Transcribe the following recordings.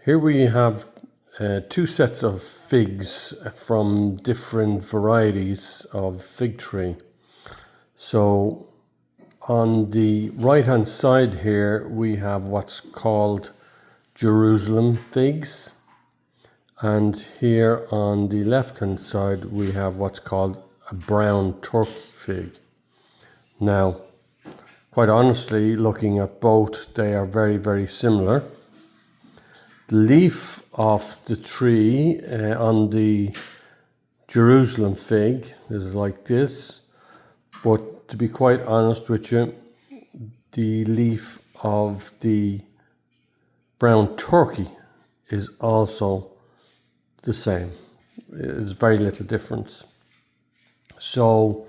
Here we have two sets of figs from different varieties of fig tree. So on the right hand side here we have what's called Jerusalem figs, and here on the left hand side we have what's called a brown Turkey fig. Now, quite honestly, looking at both, they are very, very similar. The leaf of the tree on the Jerusalem fig is like this, but to be quite honest with you, the leaf of the brown turkey is also the same. There's very little difference. So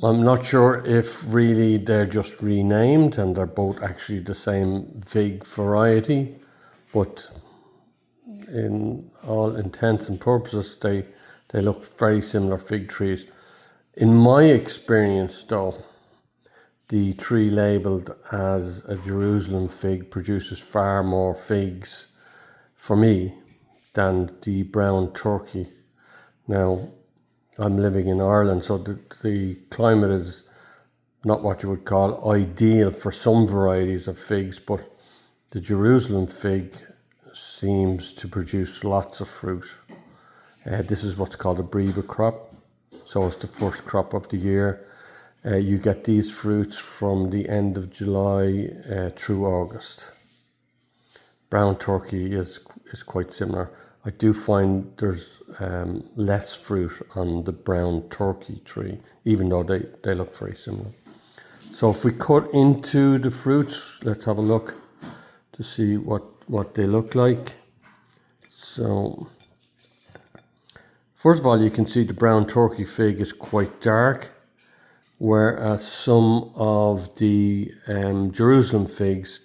I'm not sure if really they're just renamed and they're both actually the same fig variety, but in all intents and purposes they look very similar fig trees. In my experience though, the tree labelled as a Jerusalem fig produces far more figs for me than the brown turkey. Now, I'm living in Ireland, so the climate is not what you would call ideal for some varieties of figs, but the Jerusalem fig seems to produce lots of fruit. This is what's called a Breba crop, so it's the first crop of the year. You get these fruits from the end of July through August. Brown turkey is quite similar. I do find there's less fruit on the brown turkey tree, even though they look very similar. So if we cut into the fruits, let's have a look to see what they look like. So first of all, you can see the brown turkey fig is quite dark, whereas some of the Jerusalem figs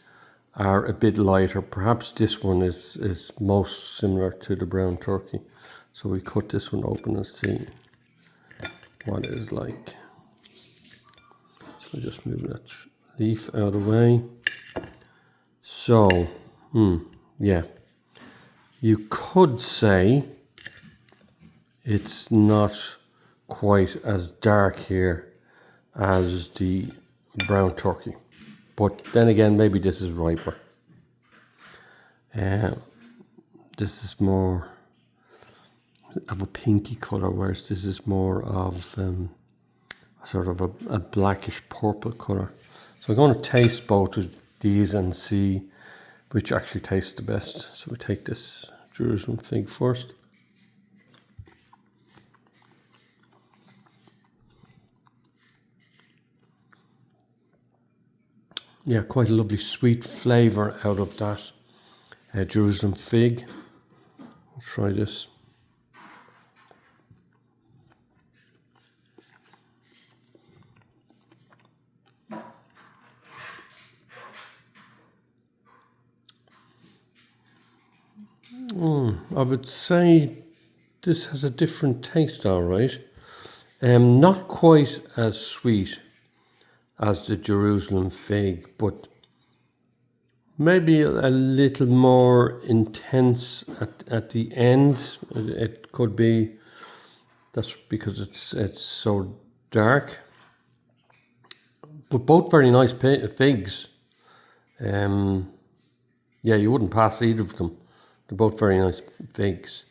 are a bit lighter. Perhaps this one is most similar to the brown turkey. So we cut this one open and see what it is like. So just move that leaf out of the way. So, yeah, you could say it's not quite as dark here as the brown turkey, but then again, maybe this is riper. This is more of a pinky color, whereas this is more of sort of a blackish purple color. So I'm going to taste both of these and see which actually tastes the best. So we take this Jerusalem fig first. Yeah, quite a lovely sweet flavour out of that Jerusalem fig. I'll try this. I would say this has a different taste, all right. Not quite as sweet as the Jerusalem fig, but maybe a little more intense at the end. It could be that's because it's so dark. But both very nice figs. Yeah, you wouldn't pass either of them. They're both very nice figs.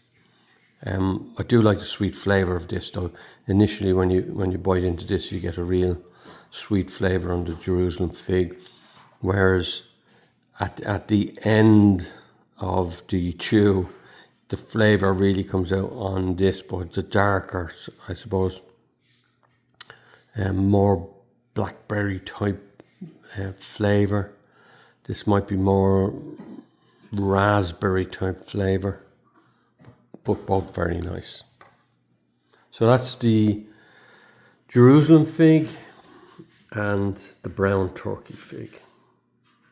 I do like the sweet flavour of this though. Initially when you bite into this, you get a real sweet flavour on the Jerusalem fig, whereas at the end of the chew, the flavour really comes out on this, but it's a darker, I suppose, more blackberry type flavour. This might be more raspberry type flavour, but both very nice. So that's the Jerusalem fig and the brown turkey fig.